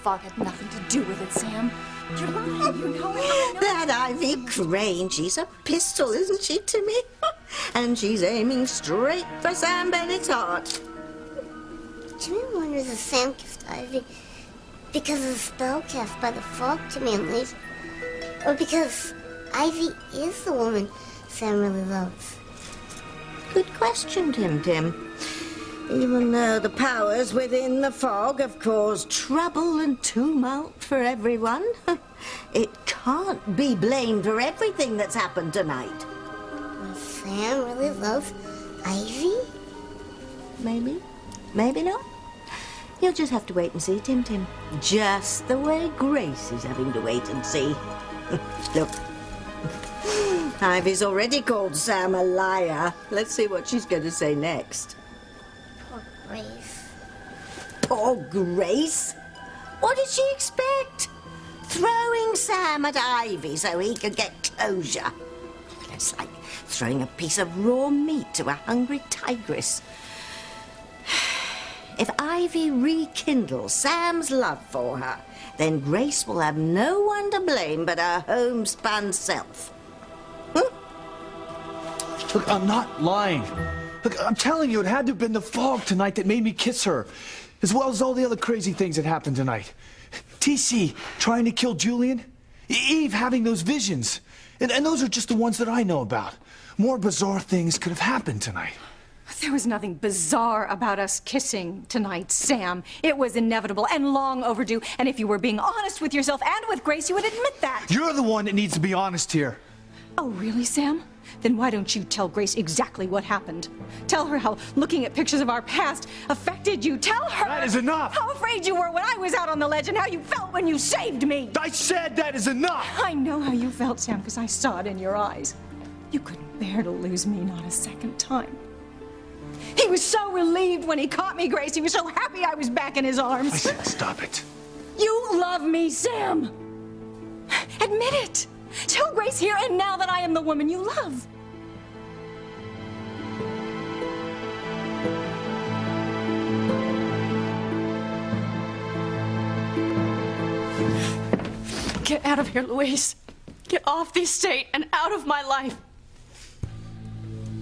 fog had nothing to do with it, Sam. You're lying, you know it. I know. That Ivy Crane, she's a pistol, isn't she, Timmy? And she's aiming straight for Sam Bennett's heart. Timmy wonders if Sam kissed Ivy because of the spell cast by the fog Timmy unleashed, or because Ivy is the woman Sam really loves. Good question, Tim. Even though the powers within the fog have caused trouble and tumult for everyone, it can't be blamed for everything that's happened tonight. Well, Sam really loves Ivy? Maybe. Maybe not. You'll just have to wait and see, Tim. Just the way Grace is having to wait and see. Look. Ivy's already called Sam a liar. Let's see what she's going to say next. Poor Grace. Poor Grace? What did she expect? Throwing Sam at Ivy so he could get closure. It's like throwing a piece of raw meat to a hungry tigress. If Ivy rekindles Sam's love for her, then Grace will have no one to blame but her homespun self. Look, I'm not lying. Look, I'm telling you, it had to have been the fog tonight that made me kiss her, as well as all the other crazy things that happened tonight. TC trying to kill Julian, Eve having those visions, and those are just the ones that I know about. More bizarre things could have happened tonight. There was nothing bizarre about us kissing tonight, Sam. It was inevitable and long overdue, and if you were being honest with yourself and with Grace, you would admit that. You're the one that needs to be honest here. Oh, really, Sam? Then why don't you tell Grace exactly what happened? Tell her how looking at pictures of our past affected you. Tell her! That is enough! How afraid you were when I was out on the ledge and how you felt when you saved me! I said that is enough! I know how you felt, Sam, because I saw it in your eyes. You couldn't bear to lose me not a second time. He was so relieved when he caught me, Grace. He was so happy I was back in his arms. I said stop it. You love me, Sam. Admit it. Tell Grace here and now that I am the woman you love. Get out of here, Louise. Get off the estate and out of my life.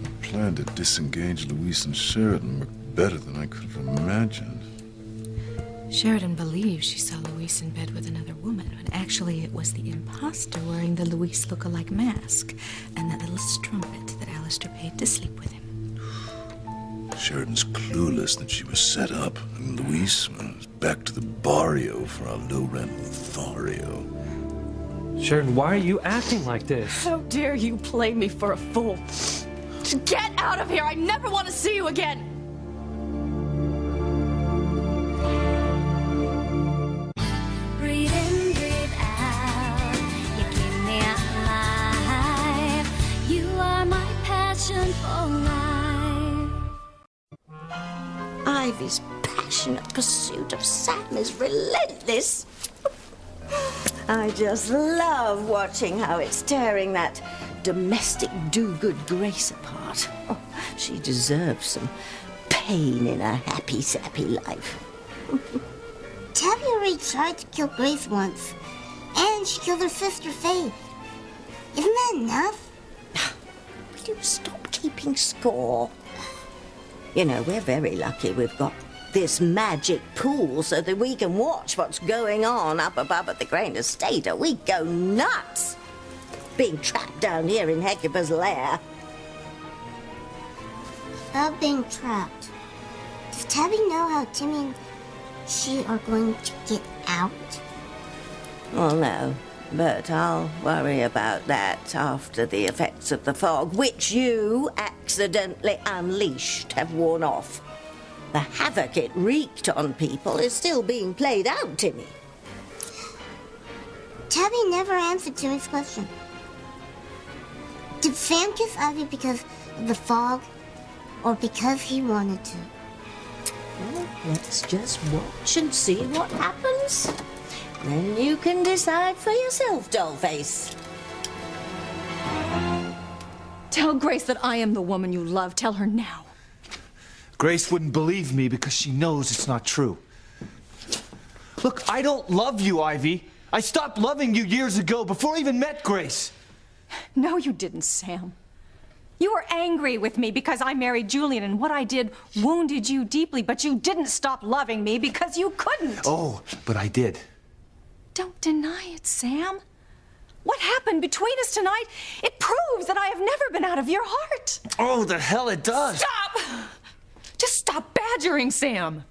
The plan to disengage Louise and Sheridan worked better than I could have imagined. Sheridan believes she saw Louise in bed with another woman, but actually it was the imposter wearing the Louise look-alike mask and that little strumpet that Alistair paid to sleep with him. Sheridan's clueless that she was set up, and Louise was back to the barrio for our low-rent Lothario. Sheridan, why are you acting like this? How dare you play me for a fool? Get out of here! I never want to see you again! Breathe in, breathe out. You keep me alive. You are my passion for life. Ivy's passionate pursuit of Sam is relentless. I just love watching how it's tearing that domestic do-good Grace apart. Oh, she deserves some pain in her happy-sappy life. Tabby already tried to kill Grace once, and she killed her sister Faith. Isn't that enough? Will you stop keeping score? You know, we're very lucky we've got this magic pool so that we can watch what's going on up above at the Crane Estate, or we go nuts being trapped down here in Hecuba's lair. About being trapped, does Tabby know how Timmy and she are going to get out? Well, no, but I'll worry about that after the effects of the fog, which you accidentally unleashed, have worn off. The havoc it wreaked on people is still being played out, Timmy. Tabby never answered Timmy's question. Did Sam kiss Ivy because of the fog, or because he wanted to? Well, let's just watch and see what happens. Then you can decide for yourself, Dollface. Tell Grace that I am the woman you love. Tell her now. Grace wouldn't believe me because she knows it's not true. Look, I don't love you, Ivy. I stopped loving you years ago, before I even met Grace. No, you didn't, Sam. You were angry with me because I married Julian, and what I did wounded you deeply, but you didn't stop loving me because you couldn't. Oh, but I did. Don't deny it, Sam. What happened between us tonight, it proves that I have never been out of your heart. Oh, the hell it does. Stop! Just stop badgering Sam.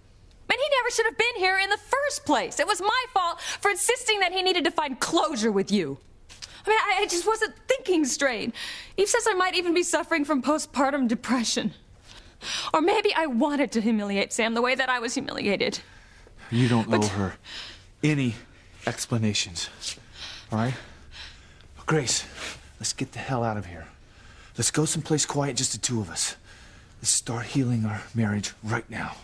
And he never should have been here in the first place. It was my fault for insisting that he needed to find closure with you. I mean, I just wasn't thinking straight. Eve says I might even be suffering from postpartum depression. Or maybe I wanted to humiliate Sam the way that I was humiliated. You don't owe her any explanations, all right? Grace, let's get the hell out of here. Let's go someplace quiet, just the two of us. Let's start healing our marriage right now.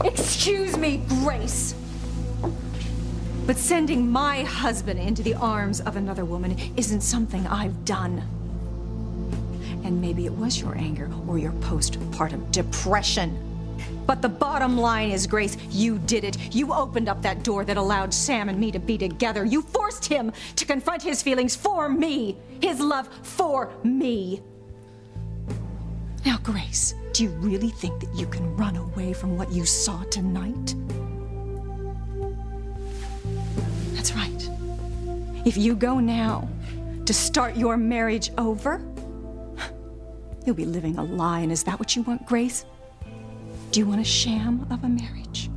Excuse me, Grace. But sending my husband into the arms of another woman isn't something I've done. And maybe it was your anger or your postpartum depression. But the bottom line is, Grace, you did it. You opened up that door that allowed Sam and me to be together. You forced him to confront his feelings for me, his love for me. Now, Grace, do you really think that you can run away from what you saw tonight? That's right. If you go now to start your marriage over, you'll be living a lie. And is that what you want, Grace? Do you want a sham of a marriage?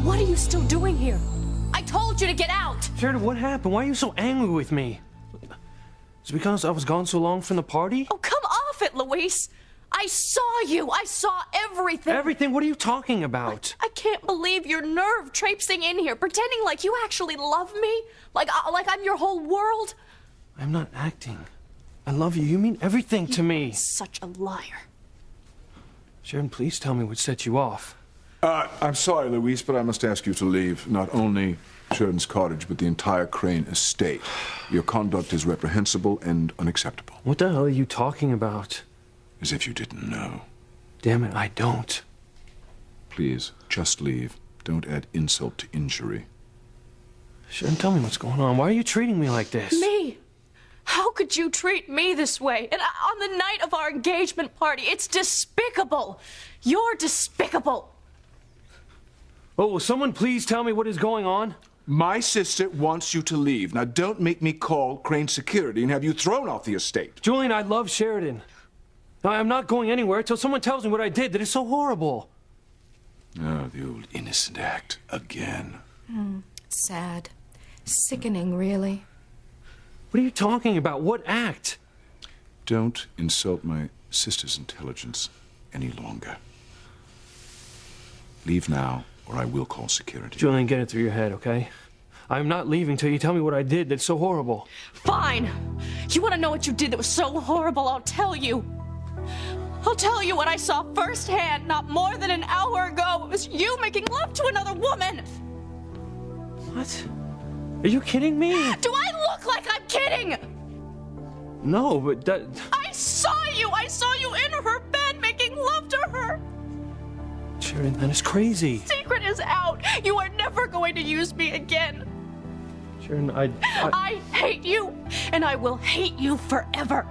What are you still doing here? I told you to get out! Sheridan, what happened? Why are you so angry with me? Is it because I was gone so long from the party? Oh, come off it, Luis! I saw you! I saw everything! Everything? What are you talking about? I can't believe your nerve traipsing in here, pretending like you actually love me? Like I'm your whole world? I'm not acting. I love you. You mean everything to me. Such a liar. Sheridan, please tell me what set you off. I'm sorry, Luis, but I must ask you to leave not only Sheridan's cottage, but the entire Crane estate. Your conduct is reprehensible and unacceptable. What the hell are you talking about? As if you didn't know. Damn it, I don't. Please, just leave. Don't add insult to injury. Sheridan, tell me what's going on. Why are you treating me like this? Me? How could you treat me this way? And on the night of our engagement party, it's despicable. You're despicable. Oh, will someone please tell me what is going on? My sister wants you to leave. Now, don't make me call Crane Security and have you thrown off the estate. Julian, I love Sheridan. Now, I'm not going anywhere until someone tells me what I did that is so horrible. Oh, the old innocent act again. Sad. Sickening, really. What are you talking about? What act? Don't insult my sister's intelligence any longer. Leave now, or I will call security. Julian, get it through your head, okay? I'm not leaving till you tell me what I did that's so horrible. Fine. You want to know what you did that was so horrible? I'll tell you. I'll tell you what I saw firsthand not more than an hour ago. It was you making love to another woman. What? Are you kidding me? Do I look like I'm kidding? No, but that... I saw you! I saw you in her bed making love to her! Sheridan, that is crazy. Secret is out. You are never going to use me again. Sheridan, I hate you, and I will hate you forever.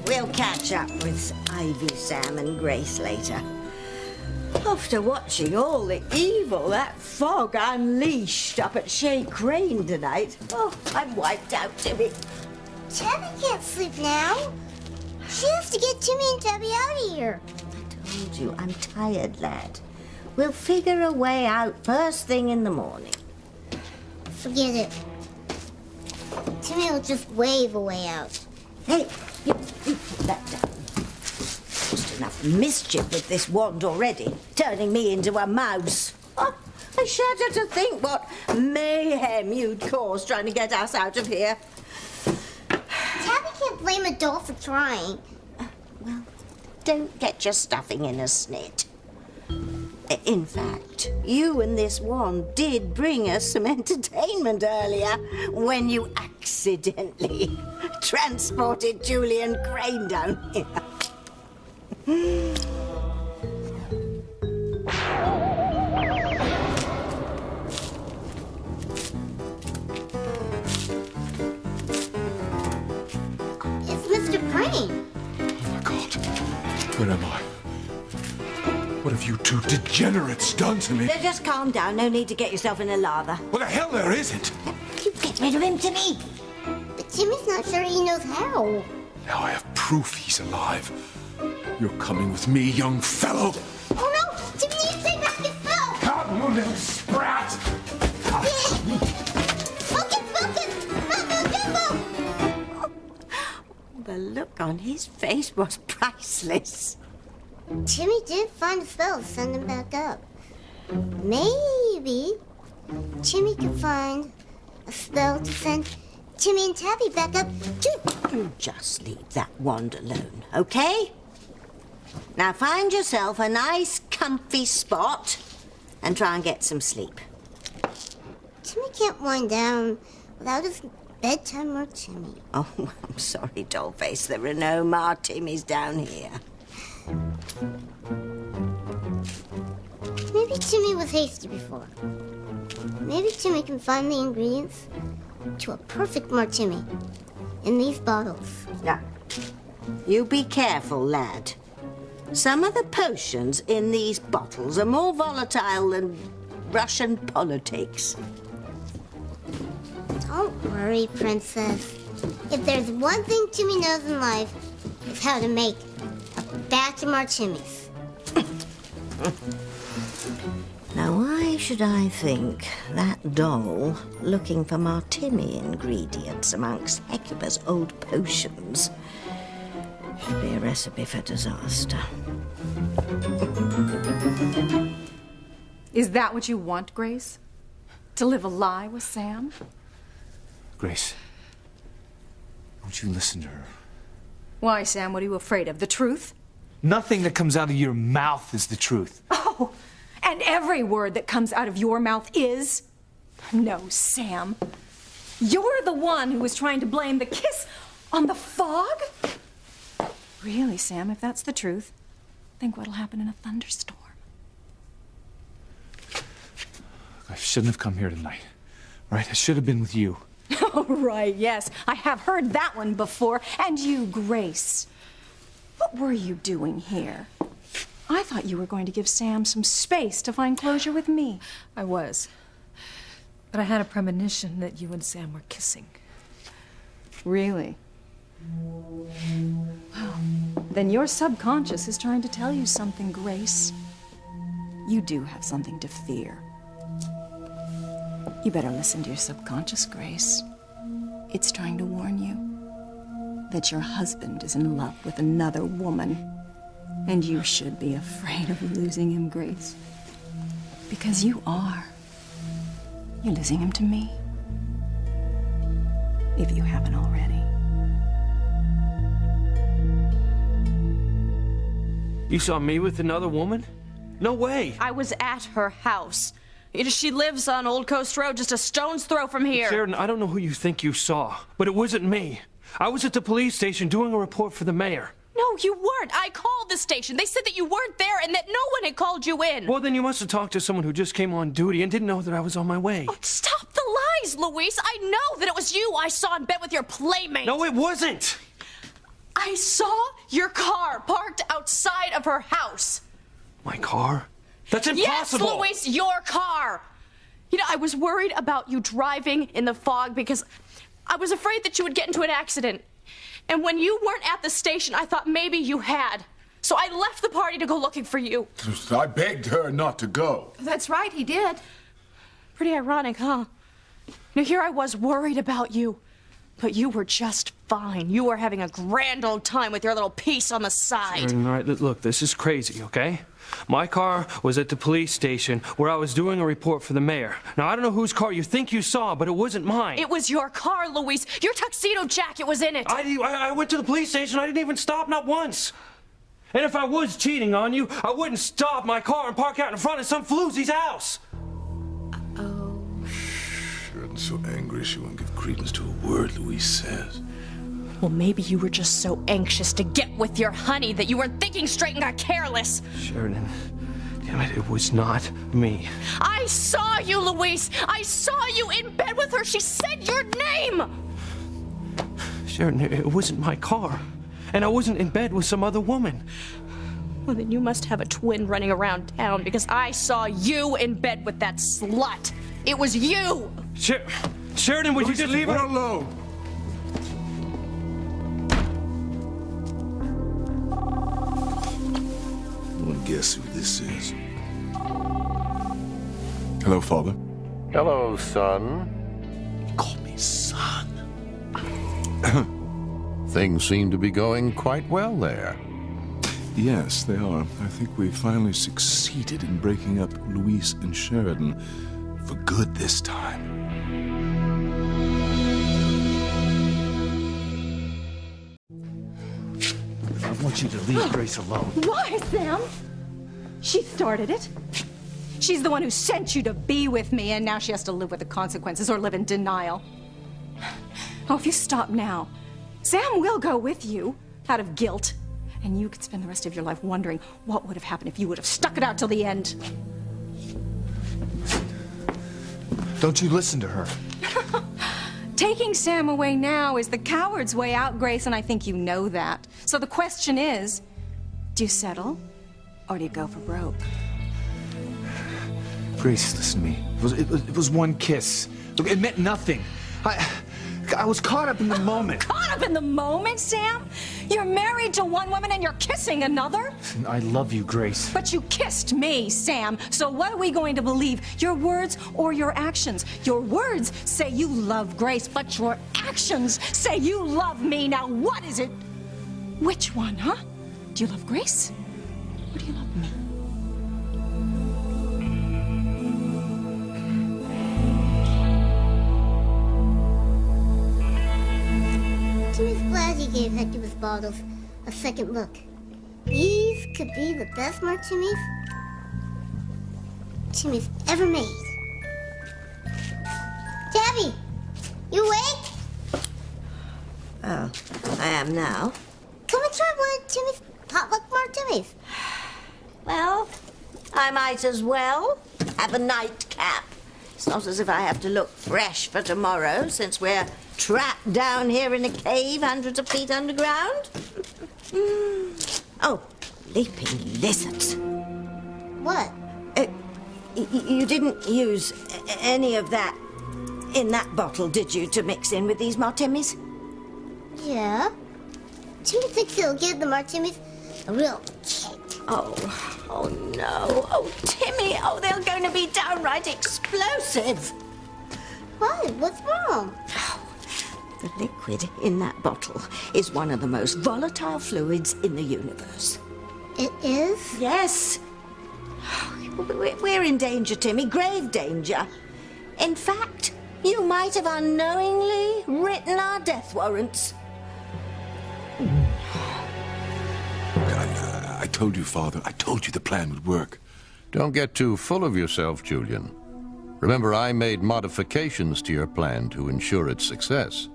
We'll catch up with Ivy, Sam, and Grace later. After watching all the evil that fog unleashed up at Shea Crane tonight, I'm wiped out, Timmy. Tabby can't sleep now. She has to get Timmy and Tabby out of here. I told you, I'm tired, lad. We'll figure a way out first thing in the morning. Forget it. Timmy will just wave a way out. Hey, you put that down. Just enough mischief with this wand already, turning me into a mouse. Oh, I shudder to think what mayhem you'd cause trying to get us out of here. Tabby can't blame a doll for trying. Well, don't get your stuffing in a snit. In fact, you and this one did bring us some entertainment earlier when you accidentally transported Julian Crane down here. It's Mr. Crane. Oh my God. Where am I? What have you two degenerates done to me? Now just calm down. No need to get yourself in a lather. Well, the hell there isn't. You get rid of him, Timmy. But Timmy's not sure he knows how. Now I have proof he's alive. You're coming with me, young fellow. Oh no! Timmy needs to take back his spell! Come, you little sprat! Focus! Mumbo Jumbo! The look on his face was priceless. Timmy did find a spell to send him back up. Maybe Timmy could find a spell to send Timmy and Tabby back up too. You just leave that wand alone, okay? Now find yourself a nice, comfy spot and try and get some sleep. Timmy can't wind down without his bedtime martini. Oh, I'm sorry, Dollface. There are no martinis down here. Maybe Timmy was hasty before. Maybe Timmy can find the ingredients to a perfect martini in these bottles. Now, you be careful, lad. Some of the potions in these bottles are more volatile than Russian politics. Don't worry, Princess. If there's one thing Timmy knows in life, it's how to make a batch of martinis. Now, why should I think that doll looking for martini ingredients amongst Hecuba's old potions should be a recipe for disaster? Is that what you want, Grace? To live a lie with Sam? Grace, don't you listen to her. Why, Sam, what are you afraid of? The truth? Nothing that comes out of your mouth is the truth. Oh, and every word that comes out of your mouth is? No, Sam. You're the one who was trying to blame the kiss on the fog? Really, Sam, if that's the truth, think what'll happen in a thunderstorm. I shouldn't have come here tonight. Right? I should have been with you. Oh, right, yes. I have heard that one before. And you, Grace. What were you doing here? I thought you were going to give Sam some space to find closure with me. I was. But I had a premonition that you and Sam were kissing. Really? Well, then your subconscious is trying to tell you something, Grace. You do have something to fear. You better listen to your subconscious, Grace. It's trying to warn you that your husband is in love with another woman. And you should be afraid of losing him, Grace. Because you are. You're losing him to me. If you haven't already. You saw me with another woman? No way. I was at her house. She lives on Old Coast Road, just a stone's throw from here. Sheridan, I don't know who you think you saw, but it wasn't me. I was at the police station doing a report for the mayor. No, you weren't. I called the station. They said that you weren't there and that no one had called you in. Well, then you must have talked to someone who just came on duty and didn't know that I was on my way. Oh, stop the lies, Luis. I know that it was you I saw in bed with your playmate. No, it wasn't. I saw your car parked outside of her house. My car? That's impossible. Yes, Luis, your car. You know, I was worried about you driving in the fog because I was afraid that you would get into an accident. And when you weren't at the station, I thought maybe you had. So I left the party to go looking for you. I begged her not to go. That's right, he did. Pretty ironic, huh? Now, here I was worried about you. But you were just fine. You were having a grand old time with your little piece on the side. All right, look, this is crazy, okay? My car was at the police station where I was doing a report for the mayor. Now, I don't know whose car you think you saw, but it wasn't mine. It was your car, Luis. Your tuxedo jacket was in it. I went to the police station. I didn't even stop, not once. And if I was cheating on you, I wouldn't stop my car and park out in front of some floozy's house. Sheridan's so angry she won't give credence to a word Louise says. Well, maybe you were just so anxious to get with your honey that you weren't thinking straight and got careless. Sheridan, damn it was not me. I saw you, Louise. I saw you in bed with her. She said your name. Sheridan, it wasn't my car. And I wasn't in bed with some other woman. Well, then you must have a twin running around town because I saw you in bed with that slut. It was you. Sheridan, would you just leave her alone? I want to guess who this is. Hello, Father. Hello, son. Call me son. Things seem to be going quite well there. Yes, they are. I think we've finally succeeded in breaking up Louise and Sheridan for good this time. I want you to leave Grace alone. Why, Sam? She started it. She's the one who sent you to be with me, and now she has to live with the consequences or live in denial. Oh, if you stop now, Sam will go with you out of guilt, and you could spend the rest of your life wondering what would have happened if you would have stuck it out till the end. Don't you listen to her. Taking Sam away now is the coward's way out, Grace, and I think you know that. So the question is, do you settle, or do you go for broke? Grace, listen to me. It was one kiss. Look, it meant nothing. I was caught up in the moment. Caught up in the moment, Sam? You're married to one woman and you're kissing another? I love you, Grace. But you kissed me, Sam. So what are we going to believe? Your words or your actions? Your words say you love Grace, but your actions say you love me. Now what is it? Which one, huh? Do you love Grace? Or do you love me? Timmy's glad he gave Hector's bottles a second look. These could be the best martinis Timmy's ever made. Tabby, you awake? Oh, I am now. Come and try one of Timmy's potluck martinis. Well, I might as well have a nightcap. It's not as if I have to look fresh for tomorrow, since we're trapped down here in a cave hundreds of feet underground. Oh, leaping lizards. What? You didn't use any of that in that bottle, did you, to mix in with these martinis? Yeah. Timmy thinks he'll give the martinis a real kick. Oh no. Oh, Timmy. Oh, they're going to be downright explosive. Why? What's wrong? The liquid in that bottle is one of the most volatile fluids in the universe. It is? Yes. We're in danger, Timmy. Grave danger. In fact, you might have unknowingly written our death warrants. I told you, Father. I told you the plan would work. Don't get too full of yourself, Julian. Remember, I made modifications to your plan to ensure its success.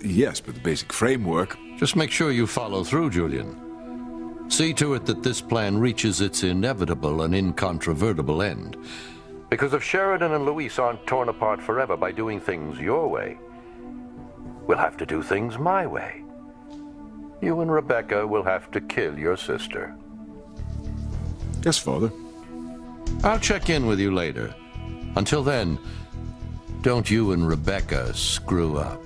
Yes, but the basic framework... Just make sure you follow through, Julian. See to it that this plan reaches its inevitable and incontrovertible end. Because if Sheridan and Louise aren't torn apart forever by doing things your way, we'll have to do things my way. You and Rebecca will have to kill your sister. Yes, Father. I'll check in with you later. Until then, don't you and Rebecca screw up.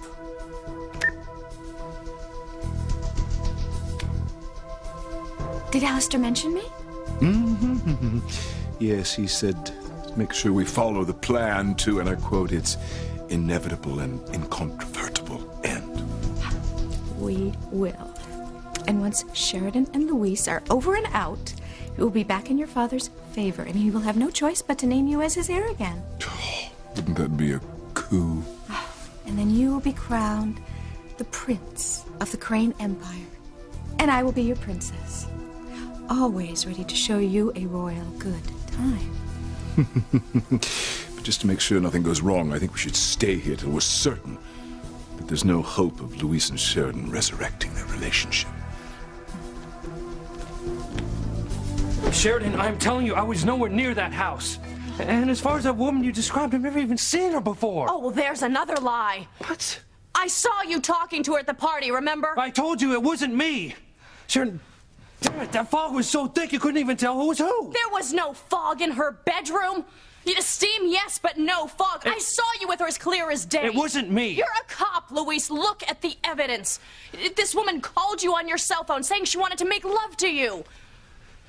Did Alistair mention me? Mm-hmm. Yes, he said, make sure we follow the plan to, and I quote, its inevitable and incontrovertible end. We will. And once Sheridan and Louise are over and out, you will be back in your father's favor, and he will have no choice but to name you as his heir again. Wouldn't that be a coup? And then you will be crowned the prince of the Crane Empire, and I will be your princess. always ready to show you a royal good time. But just to make sure nothing goes wrong, I think we should stay here till we're certain that there's no hope of Louise and Sheridan resurrecting their relationship. Sheridan, I'm telling you, I was nowhere near that house. And as far as that woman you described, I've never even seen her before. Oh, well, there's another lie. What? I saw you talking to her at the party, remember? I told you it wasn't me. Sheridan, damn it, that fog was so thick you couldn't even tell who was who. There was no fog in her bedroom. Steam, yes, but no fog. I saw you with her as clear as day. It wasn't me. You're a cop, Luis. Look at the evidence. This woman called you on your cell phone saying she wanted to make love to you.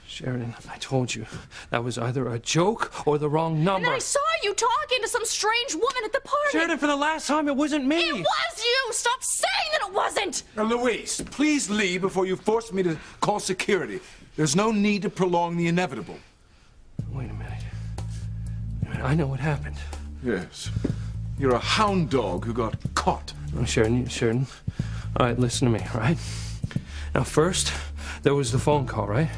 Sheridan, I told you, that was either a joke or the wrong number. And then I saw you talking to some strange woman at the party. Sheridan, for the last time, it wasn't me. It was you! Stop saying that it wasn't! Now, Louise, please leave before you force me to call security. There's no need to prolong the inevitable. Wait a minute. I know what happened. Yes. You're a hound dog who got caught. Oh, Sheridan, all right, listen to me, all right? Now, first, there was the phone call, right?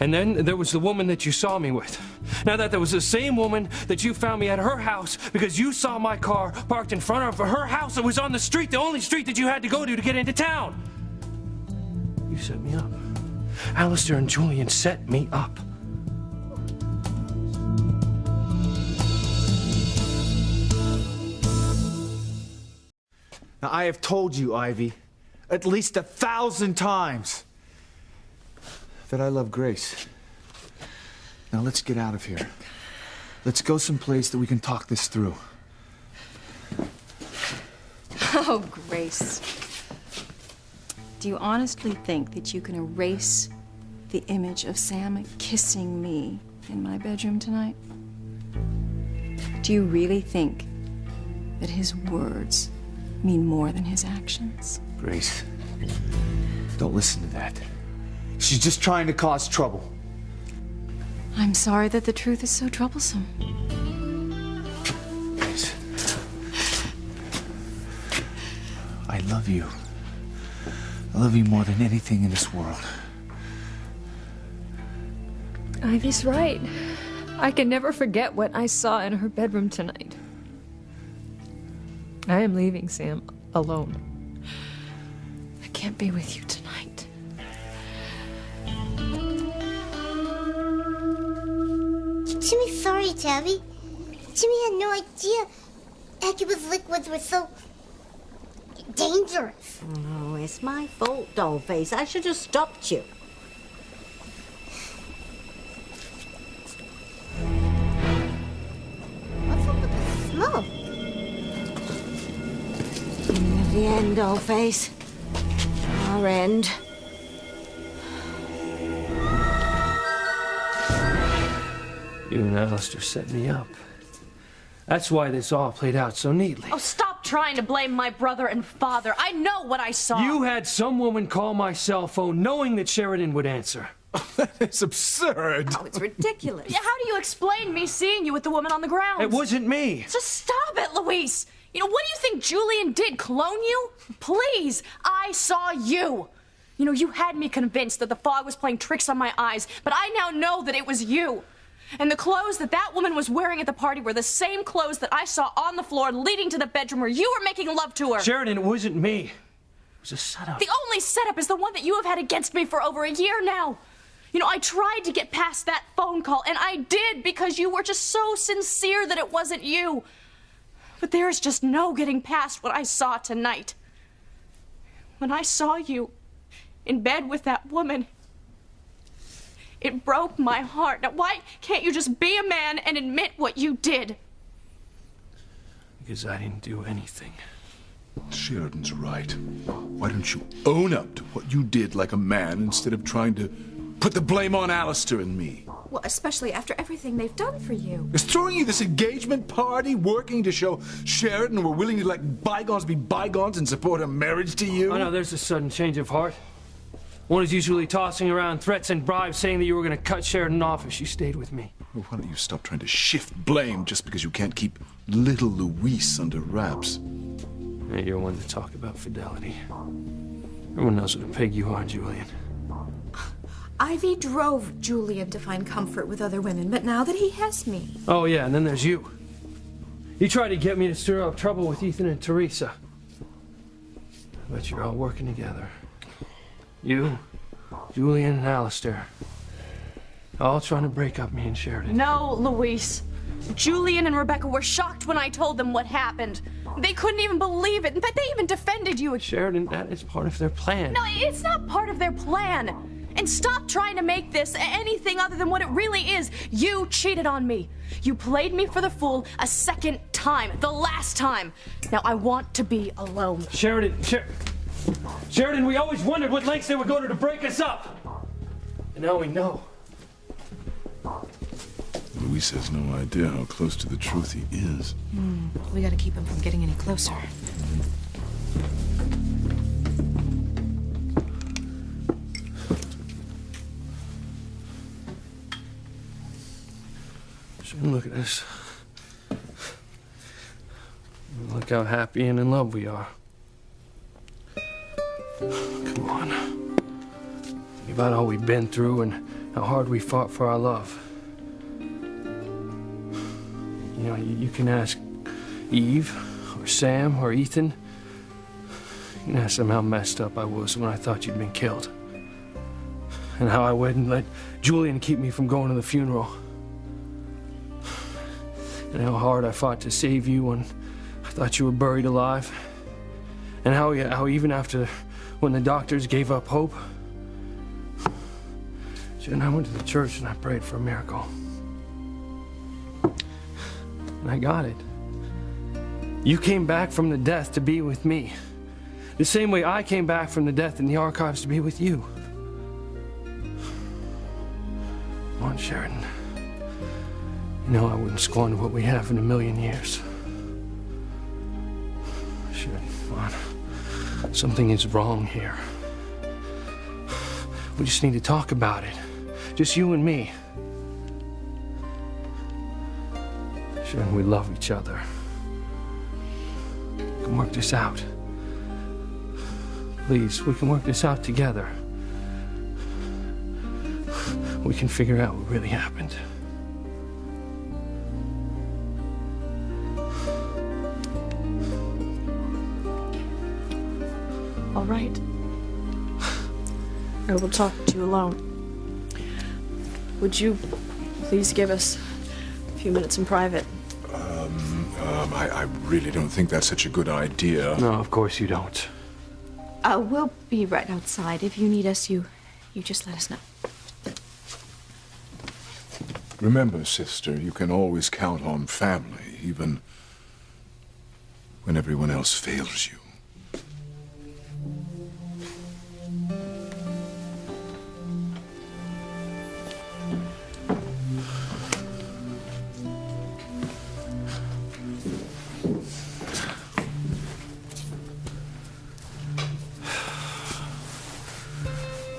And then there was the woman that you saw me with. Now that was the same woman that you found me at her house because you saw my car parked in front of her house that was on the street, the only street that you had to go to get into town. You set me up. Alistair and Julian set me up. Now, I have told you, Ivy, at least 1,000 times that I love Grace. Now, let's get out of here. Let's go someplace that we can talk this through. Oh, Grace. Do you honestly think that you can erase the image of Sam kissing me in my bedroom tonight? Do you really think that his words mean more than his actions? Grace, don't listen to that. She's just trying to cause trouble. I'm sorry that the truth is so troublesome. Grace, I love you. I love you more than anything in this world. Ivy's right. I can never forget what I saw in her bedroom tonight. I am leaving Sam alone. I can't be with you tonight. Jimmy's sorry, Tabby. Jimmy had no idea Hecuba's liquids were so dangerous. Oh, it's my fault, Dollface. I should have stopped you. What's up with the smoke? The end, Dollface. Our end. You and Alistair set me up. That's why this all played out so neatly. Oh, stop trying to blame my brother and father. I know what I saw. You had some woman call my cell phone knowing that Sheridan would answer. It's absurd. Oh, it's ridiculous. Yeah, how do you explain me seeing you with the woman on the ground? It wasn't me. Just stop it, Luis. You know, what do you think Julian did? Clone you? Please, I saw you. You know, you had me convinced that the fog was playing tricks on my eyes, but I now know that it was you. And the clothes that woman was wearing at the party were the same clothes that I saw on the floor leading to the bedroom where you were making love to her. Sheridan, it wasn't me. It was a setup. The only setup is the one that you have had against me for over a year now. You know, I tried to get past that phone call, and I did because you were just so sincere that it wasn't you. But there's just no getting past what I saw tonight. When I saw you in bed with that woman, it broke my heart. Now, why can't you just be a man and admit what you did? Because I didn't do anything. Sheridan's right. Why don't you own up to what you did like a man instead of trying to put the blame on Alistair and me? Well, especially after everything they've done for you. Is throwing you this engagement party working to show Sheridan we're willing to let bygones be bygones and support her marriage to you? Oh, no, there's a sudden change of heart. One is usually tossing around threats and bribes saying that you were going to cut Sheridan off if she stayed with me. Well, why don't you stop trying to shift blame just because you can't keep little Luis under wraps? Hey, you're one to talk about fidelity. Everyone knows what a pig you are, Julian. Ivy drove Julian to find comfort with other women, but now that he has me... Oh, yeah, and then there's you. You tried to get me to stir up trouble with Ethan and Teresa. I bet you're all working together. You, Julian, and Alistair. All trying to break up me and Sheridan. No, Luis. Julian and Rebecca were shocked when I told them what happened. They couldn't even believe it. In fact, they even defended you. Sheridan, that is part of their plan. No, it's not part of their plan. And stop trying to make this anything other than what it really is. You cheated on me. You played me for the fool a second time. The last time. Now I want to be alone. Sheridan, we always wondered what lengths they would go to break us up. And now we know. Luis has no idea how close to the truth he is. We gotta keep him from getting any closer. Look at us. Look how happy and in love we are. Come on. Think about all we've been through and how hard we fought for our love. You know, you can ask Eve, or Sam, or Ethan. You can ask them how messed up I was when I thought you'd been killed. And how I wouldn't let Julian keep me from going to the funeral. And how hard I fought to save you when I thought you were buried alive. And how even after, when the doctors gave up hope, and I went to the church and I prayed for a miracle. And I got it. You came back from the death to be with me. The same way I came back from the death in the archives to be with you. Come on, Sheridan. You know I wouldn't squander what we have in a million years. Sheridan, come on. Something is wrong here. We just need to talk about it. Just you and me. Sheridan, we love each other. We can work this out. Please, we can work this out together. We can figure out what really happened. All right. I will talk to you alone. Would you please give us a few minutes in private? I really don't think that's such a good idea. No, of course you don't. We'll be right outside. If you need us, you just let us know. Remember, sister, you can always count on family, even when everyone else fails you.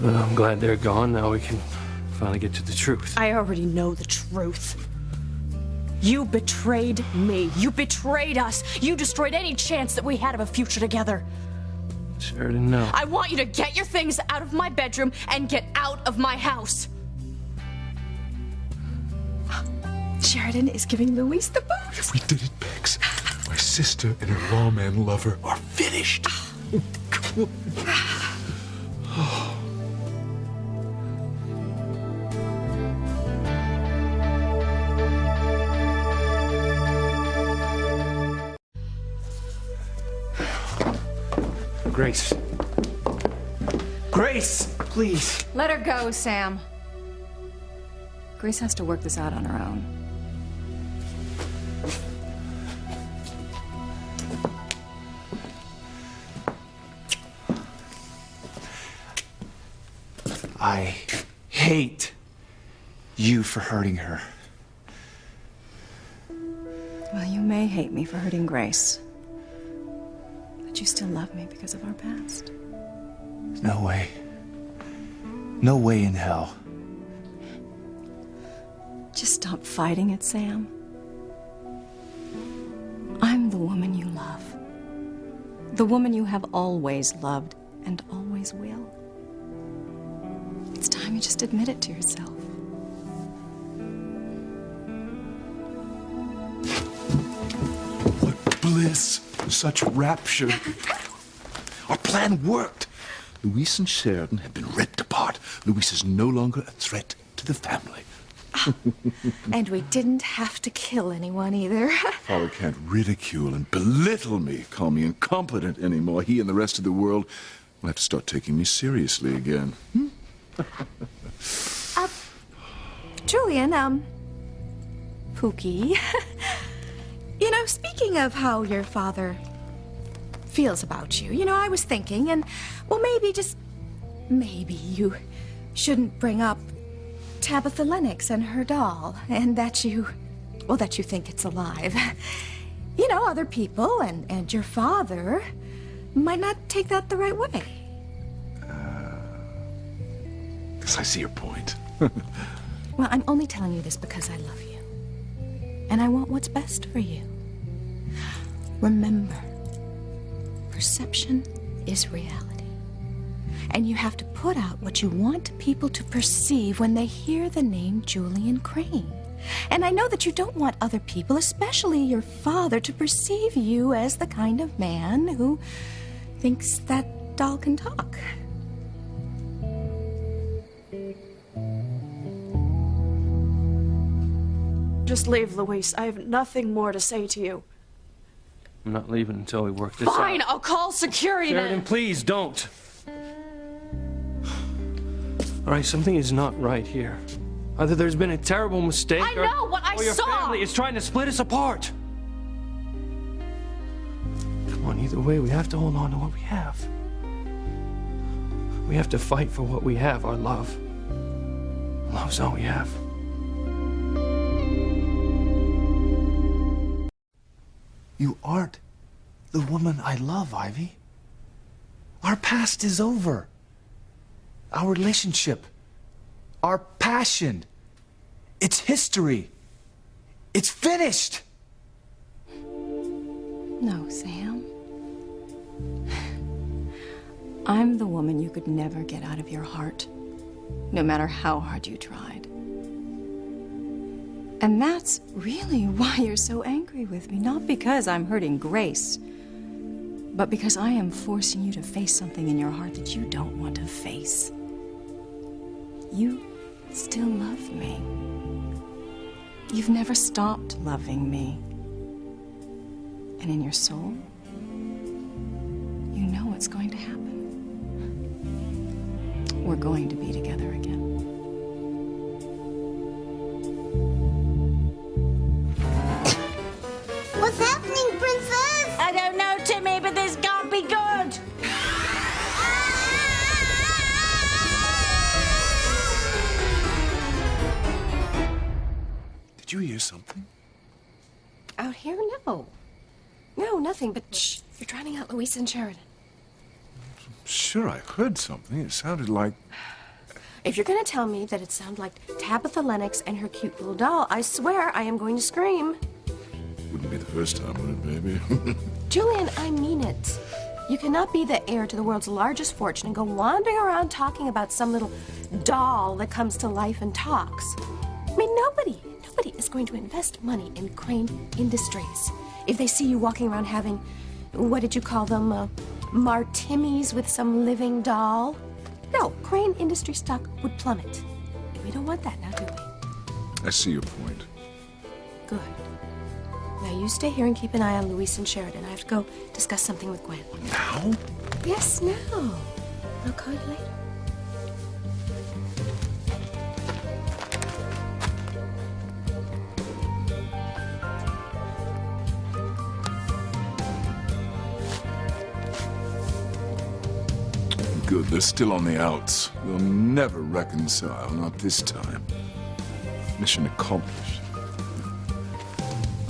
Well, I'm glad they're gone. Now we can finally get to the truth. I already know the truth. You betrayed me. You betrayed us. You destroyed any chance that we had of a future together. Sheridan, no. I want you to get your things out of my bedroom and get out of my house. Sheridan is giving Luis the boot. We did it, Bex. My sister and her lawman lover are finished. Grace. Grace, please. Let her go, Sam. Grace has to work this out on her own. I hate you for hurting her. Well, you may hate me for hurting Grace. But you still love me because of our past. No way. No way in hell. Just stop fighting it, Sam. I'm the woman you love. The woman you have always loved and always will. It's time you just admit it to yourself? What bliss! Such rapture! Our plan worked! Louise and Sheridan have been ripped apart. Louise is no longer a threat to the family. And we didn't have to kill anyone either. Father can't ridicule and belittle me, call me incompetent anymore. He and the rest of the world will have to start taking me seriously again. Julian, Pookie. You know, speaking of how your father feels about you, I was thinking, and, well, maybe you shouldn't bring up Tabitha Lennox and her doll, and that you think it's alive. Other people and your father might not take that the right way. Guess I see your point. Well, I'm only telling you this because I love you. And I want what's best for you. Remember, perception is reality. And you have to put out what you want people to perceive when they hear the name Julian Crane. And I know that you don't want other people, especially your father, to perceive you as the kind of man who thinks that doll can talk. Just leave, Luis. I have nothing more to say to you. I'm not leaving until we work this out. Fine, I'll call security Sheridan, then. please don't. All right, something is not right here. Either there's been a terrible mistake, I know what I or your saw. family is trying to split us apart. Come on, either way, we have to hold on to what we have. We have to fight for what we have, our love. Love's all we have. You aren't the woman I love, Ivy. Our past is over. Our relationship, our passion, it's history. It's finished. No, Sam. I'm the woman you could never get out of your heart, no matter how hard you tried. And that's really why you're so angry with me. Not because I'm hurting Grace, but because I am forcing you to face something in your heart that you don't want to face. You still love me. You've never stopped loving me. And in your soul, you know what's going to happen. We're going to be together again. What's happening, Princess? I don't know, Timmy, but this can't be good. Did you hear something? Out here? No. No, nothing, but shh. You're drowning out Louise and Sheridan. Sure, I heard something. It sounded like... If you're gonna tell me that it sounded like Tabitha Lennox and her cute little doll, I swear I am going to scream. Wouldn't be the first time, would it, baby? Julian, I mean it. You cannot be the heir to the world's largest fortune and go wandering around talking about some little doll that comes to life and talks. I mean, nobody is going to invest money in Crane Industries if they see you walking around having, what did you call them, martinis with some living doll. No, Crane Industry stock would plummet. And we don't want that now, do we? I see your point. Good. Now you stay here and keep an eye on Louise and Sheridan. I have to go discuss something with Gwen. Now? Yes, now. I'll call you later. Good, they're still on the outs. They'll never reconcile, not this time. Mission accomplished.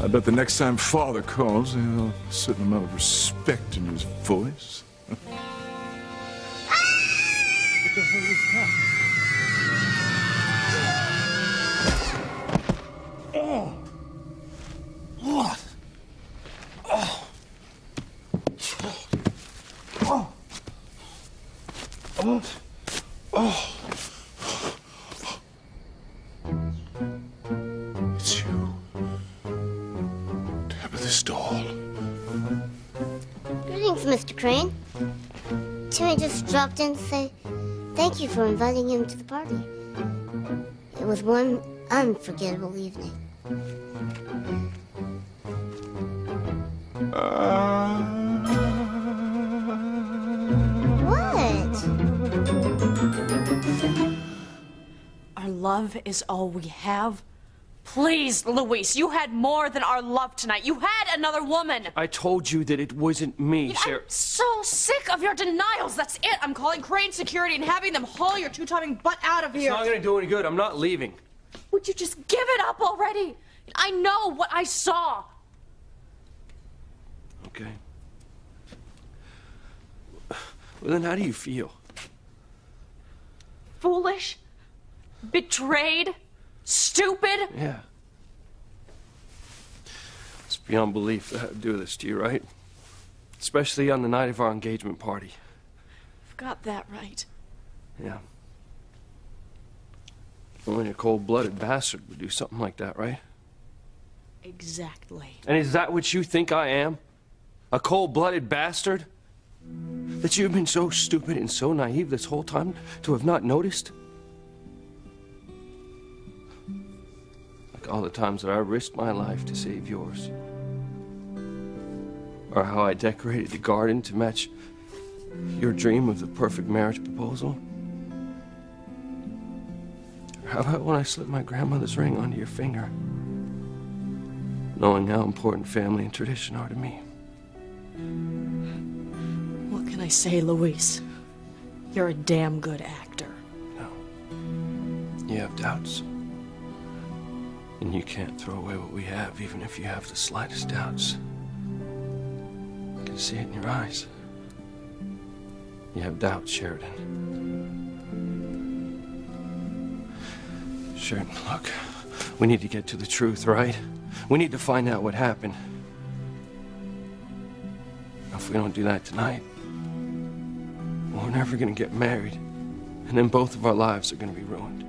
I bet the next time Father calls, there'll be a certain amount of respect in his voice. What the hell is that? Oh! What? Oh! Oh! Oh! Oh! this doll. Greetings, Mr. Crane. Timmy just dropped in to say thank you for inviting him to the party. It was one unforgettable evening. What? Our love is all we have? Please, Luis, you had more than our love tonight. You had another woman. I told you that it wasn't me, Sarah. I'm so sick of your denials. That's it. I'm calling Crane Security and having them haul your two-timing butt out of here. It's not gonna do any good. I'm not leaving. Would you just give it up already? I know what I saw. Okay. Well, then how do you feel? Foolish? Betrayed? Stupid? Yeah. It's beyond belief that I'd do this to you, right? Especially on the night of our engagement party. I've got that right. Yeah. Only a cold-blooded bastard would do something like that, right? Exactly. And is that what you think I am? A cold-blooded bastard? That you've been so stupid and so naive this whole time to have not noticed? Like all the times that I risked my life to save yours. Or how I decorated the garden to match your dream of the perfect marriage proposal. Or how about when I slipped my grandmother's ring onto your finger, knowing how important family and tradition are to me. What can I say, Luis? You're a damn good actor. No. You have doubts. And you can't throw away what we have, even if you have the slightest doubts. I can see it in your eyes. You have doubts, Sheridan. Sheridan, look. We need to get to the truth, right? We need to find out what happened. If we don't do that tonight, we're never gonna get married. And then both of our lives are gonna be ruined.